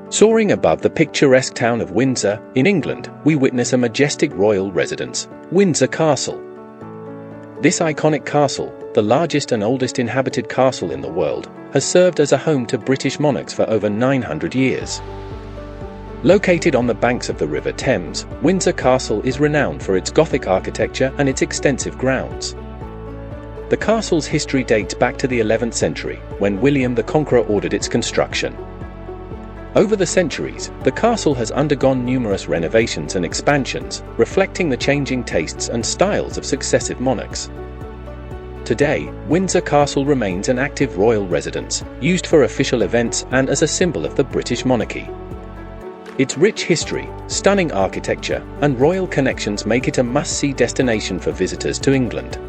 Soaring above the picturesque town of Windsor, in England, we witness a majestic royal residence, Windsor Castle. This iconic castle, the largest and oldest inhabited castle in the world, has served as a home to British monarchs for over 900 years. Located on the banks of the River Thames, Windsor Castle is renowned for its Gothic architecture and its extensive grounds. The castle's history dates back to the 11th century, when William the Conqueror ordered its construction. Over the centuries, the castle has undergone numerous renovations and expansions, reflecting the changing tastes and styles of successive monarchs. Today, Windsor Castle remains an active royal residence, used for official events and as a symbol of the British monarchy. Its rich history, stunning architecture, and royal connections make it a must-see destination for visitors to England.